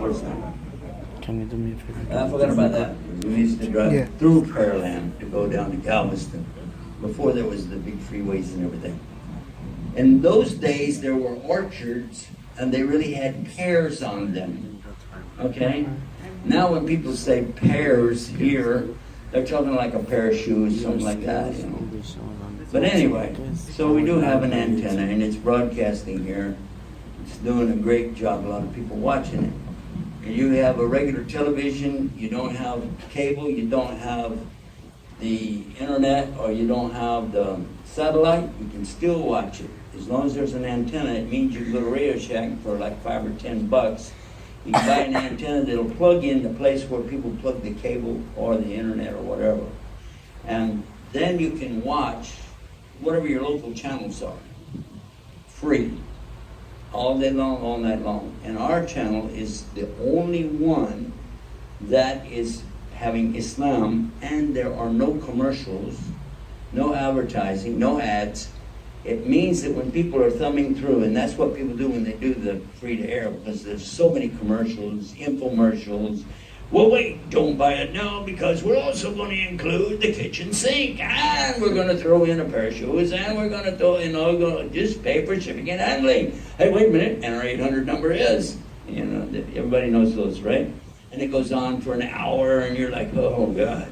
first time. Can you do me a favor? I forgot about that. We used to drive through Pearland to go down to Galveston before there was the big freeways and everything. In those days, there were orchards, and they really had pears on them. Okay? Now when people say pears here, they're talking like a pair of shoes, something like that, you know. But anyway, so we do have an antenna, and it's broadcasting here. It's doing a great job. A lot of people watching it. And you have a regular television, you don't have cable, you don't have the internet, or you don't have the satellite, you can still watch it. As long as there's an antenna, it means you can go to Radio Shack for like $5 or $10. You can buy an antenna that'll plug in the place where people plug the cable or the internet or whatever. And then you can watch whatever your local channels are, free, all day long, all night long. And our channel is the only one that is having Islam, and there are no commercials, no advertising, no ads. It means that when people are thumbing through, and that's what people do when they do the free to air, because there's so many commercials, infomercials. Well, wait, don't buy it now, because we're also going to include the kitchen sink, and we're going to throw in a pair of shoes, and we're going to throw in just paper, shipping, and handling. Hey, wait a minute, and our 800 number is, you know, everybody knows those, right? And it goes on for an hour, and you're like, oh, God.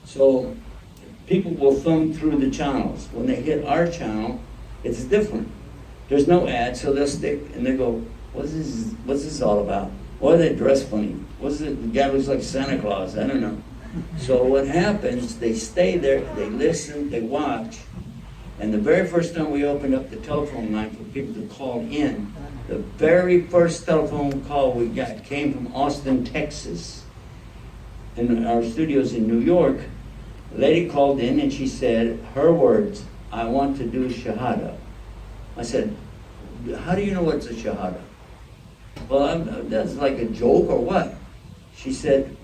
So people will thumb through the channels. When they hit our channel, it's different. There's no ad, so they'll stick, and they go, what's this all about? Why are they dressed funny? What's it? The guy looks like Santa Claus. I don't know. So what happens, they stay there, they listen, they watch, and the very first time we opened up the telephone line for people to call in, the very first telephone call we got came from Austin, Texas. In our studios in New York, a lady called in and she said, her words, I want to do shahadah. I said, how do you know what's a shahadah? Well, that's like a joke or what? She said,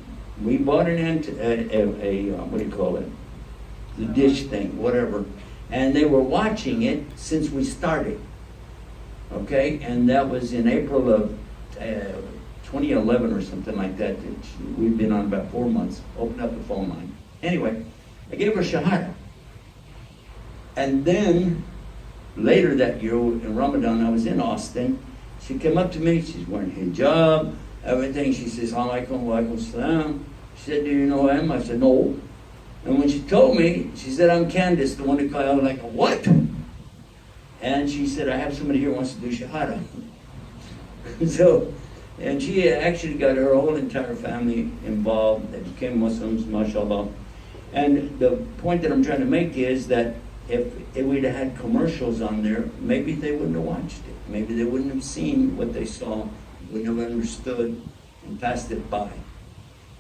we bought what do you call it? The dish thing, whatever. And they were watching it since we started. Okay, and that was in April of 2011 or something like that. We've been on about 4 months. Opened up the phone line. Anyway, I gave her shahadah. And then, later that year, in Ramadan, I was in Austin. She came up to me, she's wearing hijab, everything. She says, Assalamu alaikum wa alaikum salam. She said, do you know who I am? I said, no. And when she told me, she said, I'm Candace, the one who called. I was like, what? And she said, I have somebody here who wants to do shahadah. So, and she actually got her whole entire family involved. They became Muslims, mashallah. And the point that I'm trying to make is that if we'd have had commercials on there, maybe they wouldn't have watched it. Maybe they wouldn't have seen what they saw, wouldn't have understood, and passed it by.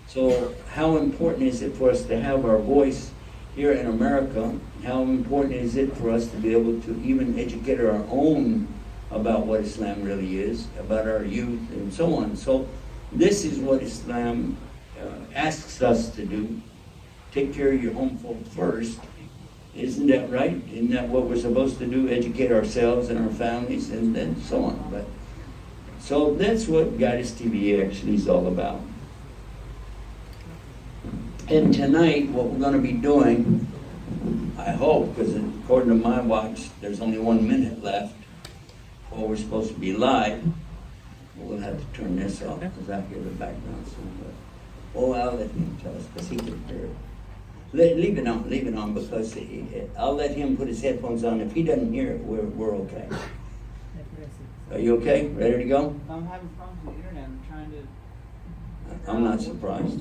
So how important is it for us to have our voice here in America? How important is it for us to be able to even educate our own about what Islam really is, about our youth, and so on? So this is what Islam asks us to do. Take care of your home folk first. Isn't that right? Isn't that what we're supposed to do? Educate ourselves and our families, and then so on. But so that's what Goddess TV actually is all about. And tonight, what we're going to be doing, I hope, because according to my watch, there's only 1 minute left before we're supposed to be live. We'll have to turn this off because I hear the background soon. Oh, I'll let him tell us because he can hear it. Leave it on because I'll let him put his headphones on. If he doesn't hear it, we're okay. Are you okay? Ready to go? I'm having problems with the internet. I'm trying to... I'm not surprised.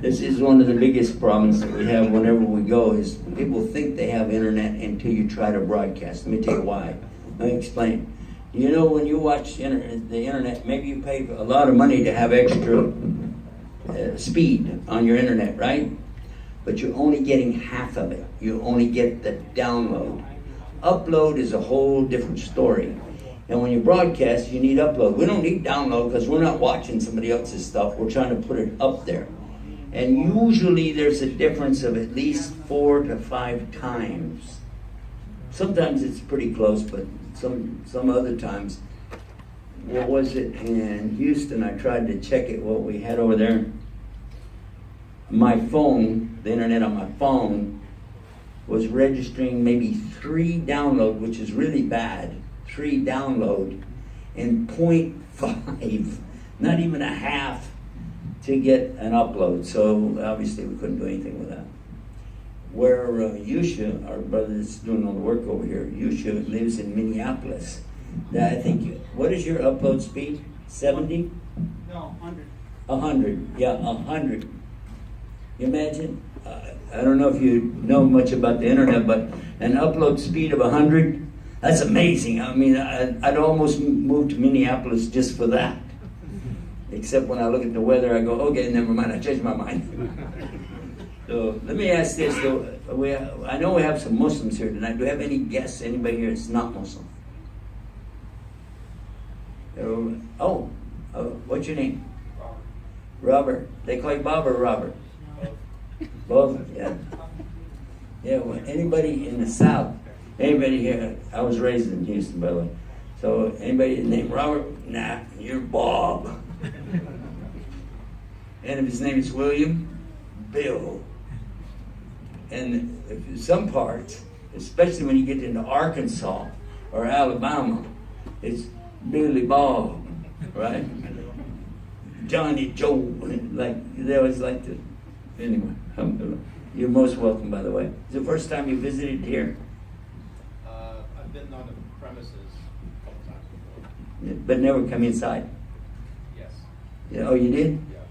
This is one of the biggest problems that we have whenever we go is people think they have internet until you try to broadcast. Let me tell you why. Let me explain. You know, when you watch the internet, maybe you pay a lot of money to have extra speed on your internet, right? But you're only getting half of it. You only get the download. Upload is a whole different story. And when you broadcast, you need upload. We don't need download because we're not watching somebody else's stuff. We're trying to put it up there. And usually there's a difference of at least 4 to 5 times. Sometimes it's pretty close, but some other times what was it, in Houston, I tried to check it, what we had over there. My phone, the internet on my phone, was registering maybe 3 download, which is really bad. 3 download, and 0.5, not even a half, to get an upload. So obviously we couldn't do anything with that. Where Yusha, our brother that's doing all the work over here, Yusha lives in Minneapolis. That I think, what is your upload speed? 70? No, 100. 100, yeah, 100. You imagine? I don't know if you know much about the internet, but an upload speed of 100, that's amazing. I mean, I'd almost move to Minneapolis just for that. Except when I look at the weather, I go, okay, never mind, I changed my mind. So let me ask this, though. I know we have some Muslims here tonight. Do we have any guests, anybody here that's not Muslim? What's your name? Robert. They call you Bob or Robert? Both? Yeah. Yeah, well, anybody in the South, anybody here, I was raised in Houston, by the way. So anybody named Robert? Nah, you're Bob. And if his name is William, Bill. And if some parts, especially when you get into Arkansas or Alabama, it's Billy Bob, right? Johnny Joe, like they always like to. Anyway, you're most welcome, by the way. Is it the first time you visited here? I've been on the premises a couple times before. Yeah, but never come inside? Yes. Yeah, oh, you did? Yeah.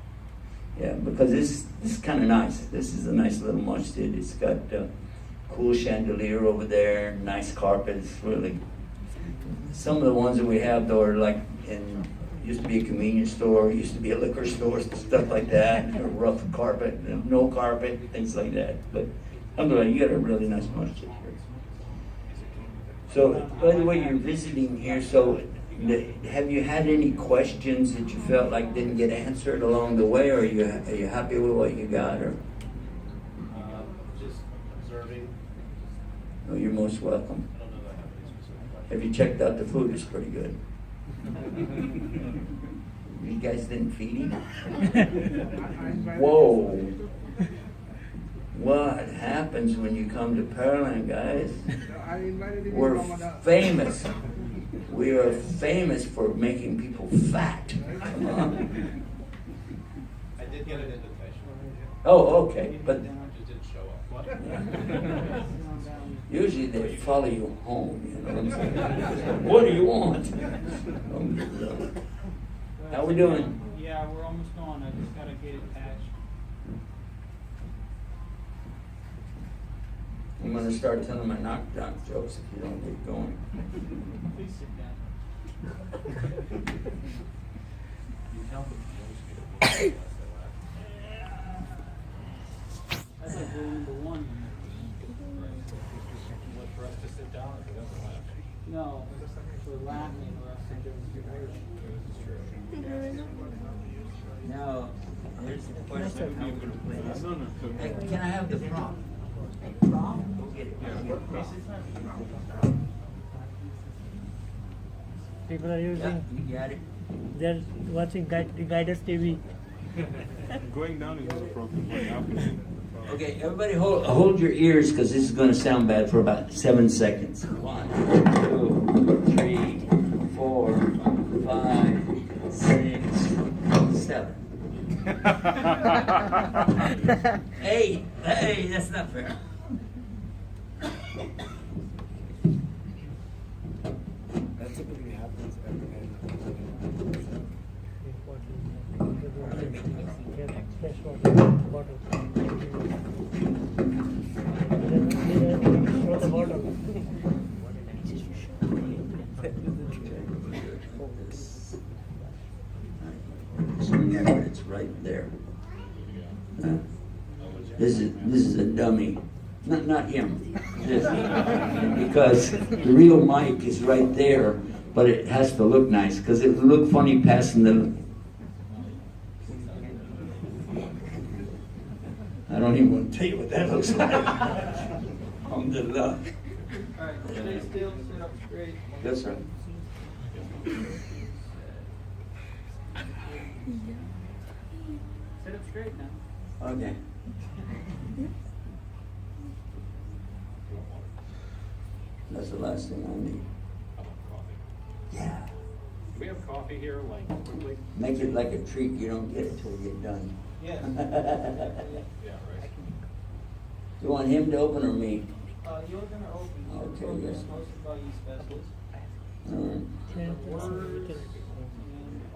Yeah, because this is kind of nice. This is a nice little masjid. It's got a cool chandelier over there, nice carpet. It's really... Some of the ones that we have, though, are like used to be a convenience store, used to be a liquor store, stuff like that, a rough carpet, no carpet, things like that. But alhamdulillah, you got a really nice masjid here. So, by the way, you're visiting here, so have you had any questions that you felt like didn't get answered along the way, or are you happy with what you got? Or Just observing. Oh, you're most welcome. I don't know that I have any specific questions. Have you checked out the food? It's pretty good. You guys didn't feed him? Whoa. What happens when you come to Pearland, guys? We're famous. We are famous for making people fat. Come on. I did get an invitation. Oh, okay. But I just didn't show up. What? usually they follow you home, you know what I'm saying? What do you want? How we doing? Yeah, we're almost on. I just gotta get it patched. I'm going to start telling my knockdown jokes if you don't get going. Please sit down. That's like rule number 1. For us to sit down or for them to laugh? No, we're laughing or else they're doing Now, here's the question. How we're going to play this. Hey, can I have the prompt? Prompt? Go get it. People are Yeah, using, you got it. they're watching Guidance TV. Going down is not a problem. Going up is Okay, everybody hold your ears because this is going to sound bad for about 7 seconds. 1, 2, 3, 4, 5, 6, 7. Hey, that's not fair. That typically happens at the end. Fresh water bottle. Throw the bottle. It's right there. This is a dummy. Not him. Because the real mic is right there, but it has to look nice because it would look funny passing the. I don't even want to tell you what that looks like. Alhamdulillah. Alright, stay still, sit up straight. That's right. Sit up straight now. Okay. That's the last thing I need. I want coffee. Yeah. Do we have coffee here, like, quickly? Make it like a treat. You don't get it till you get done. Yes. Yeah, right. You want him to open or me? You're gonna open. Okay, Program yes. hosted by Yusuf Estes. All right.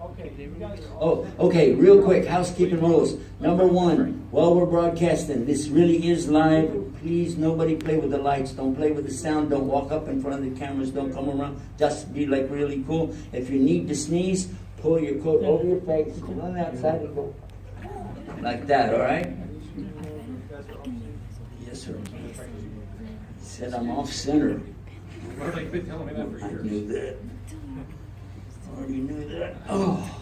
Okay, you guys are Oh, okay, real quick, housekeeping rules. Number one, while we're broadcasting, this really is live. Please, nobody play with the lights. Don't play with the sound. Don't walk up in front of the cameras. Don't come around. Just be like really cool. If you need to sneeze, pull your coat over your face. Run outside and go. Like that, all right? Yes, sir. He said I'm off center. Well, they've been telling me that for I years. knew that. Already knew that. Oh.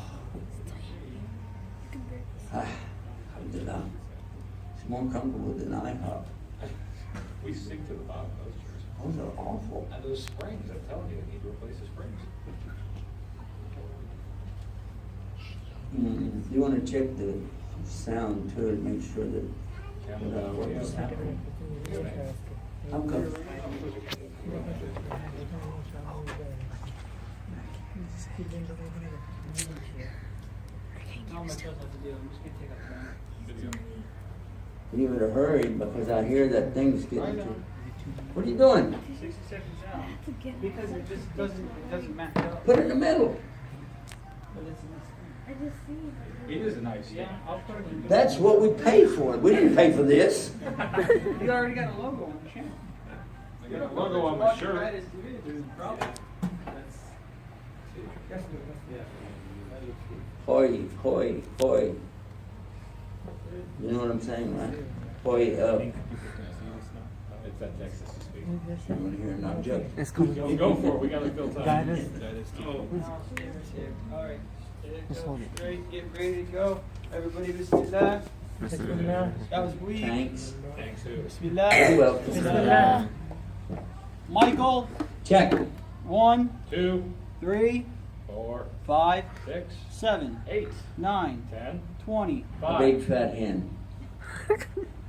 Alhamdulillah. It's more comfortable than IHOP. We sink to the bottom of those chairs. Those are awful. And those springs, I'm telling you, they need to replace the springs. You want to check the sound too and make sure that Camera, what is happening. How come? Not much else to do. I'm just gonna take up time. You better hurry because I hear that thing's I getting know. to. What are you doing? 60 seconds out. Because it just doesn't match up. Put it in the middle. But it's in the screen. It is a nice thing. Yeah, I'll put it in. That's what we pay for. We didn't pay for this. You already got a logo on the channel. I got a logo on my shirt. That is the problem. That's Hoi, hoi, hoi. You know what I'm saying, right? Hoi up. It's that Texas to speak. You want to hear an object? Let's go. Go for it, we gotta fill time. Guidance. All right. Just hold it. Straight, get ready to go. Everybody, bismillah. Bismillah. That was weak. Thanks. Thanks, too. You're Bismillah. welcome. Bismillah. Michael, Check. 1, 2, 3, 4, 5, 6, 7, 8, 9, 10, 20. A big 5. fat hen.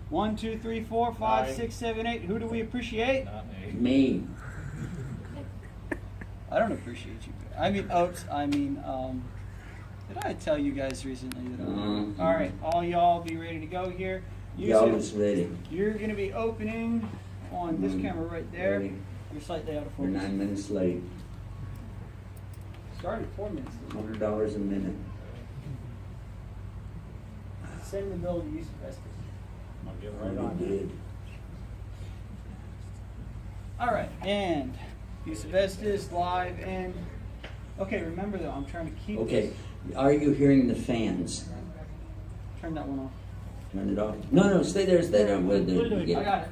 1, 2, 3, 4, 5, 9. 6, 7, 8. Who do we appreciate? Not me. Me. I don't appreciate you. I mean, did I tell you guys recently that Mhm. All right, all y'all be ready to go here. Y'all Yusuf, was ready. you're going to be opening on this Mhm. camera right there. Ready. You're slightly out of We're focus. 9 minutes late. Started 4 minutes. $100 a minute. Send the bill to Yusuf Estes. I'll get right Already on that. did. All right, and Yusuf Estes live and okay. Remember though, I'm trying to keep. Okay. Are you hearing the fans? This. Turn that one off. Turn it off. No, stay there. We'll do it. I Get got it.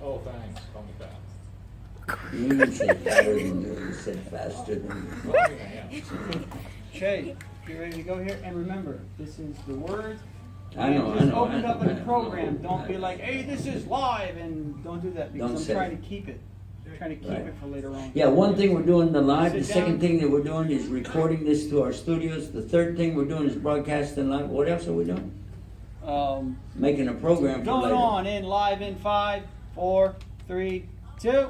Oh, thanks, call me back. You didn't say faster than you said faster than you. Oh, yeah. Shay, get ready to go here. And remember, this is the word. I know, Just I know. open it I up know, in the I program. know. Don't be like, hey, this is live, and don't do that because Don't I'm say trying it. to keep it. Trying to keep Right. it for later on. Yeah, one thing we're doing the live. The Sit second down. thing that we're doing is recording this to our studios. The third thing we're doing is broadcasting live. What else are we doing? Making a program for Going later. on in live in 5, 4, 3, 2.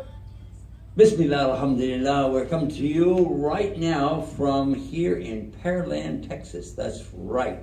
Bismillah, alhamdulillah. We're coming to you right now from here in Pearland, Texas. That's right.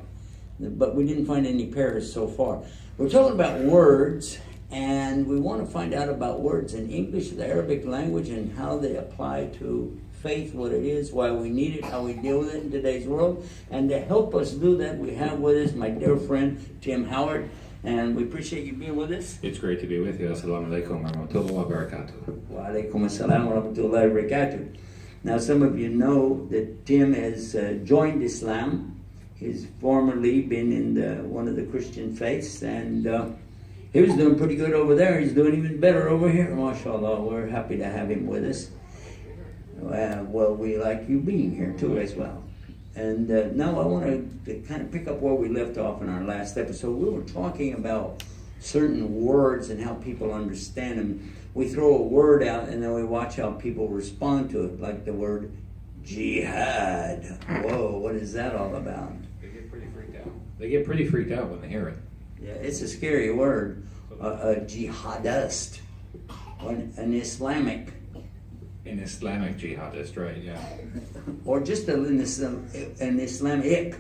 But we didn't find any pears so far. We're talking about words, and we want to find out about words in English, the Arabic language, and how they apply to faith, what it is, why we need it, how we deal with it in today's world. And to help us do that, we have with us my dear friend, Tim Howard. And we appreciate you being with us. It's great to be with you. Assalamu alaikum wa rahmatullahi wa barakatuh. Wa alaikum assalam wa rahmatullahi wa barakatuh. Now, some of you know that Tim has joined Islam. He's formerly been in one of the Christian faiths, and he was doing pretty good over there. He's doing even better over here. MashaAllah, we're happy to have him with us. Well, we like you being here too as well. And now I want to kind of pick up where we left off in our last episode. We were talking about certain words and how people understand them. We throw a word out and then we watch how people respond to it, like the word jihad. is that all about? They get pretty freaked out. They get pretty freaked out when they hear it. Yeah, it's a scary word. A jihadist, or an Islamic, An Islamic jihadist, right? Yeah. or just an Islamic.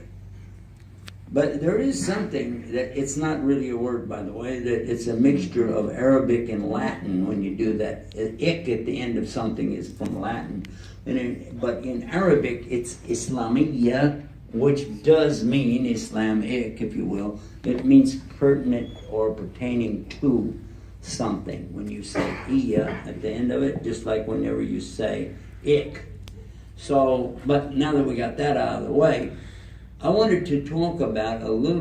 But there is something that it's not really a word, by the way, that it's a mixture of Arabic and Latin when you do that. Ik at the end of something is from Latin. But in Arabic, it's Islamiyya, which does mean Islamic, if you will. It means pertinent or pertaining to something. When you say iya at the end of it, just like whenever you say ik. So, but now that we got that out of the way, I wanted to talk about a little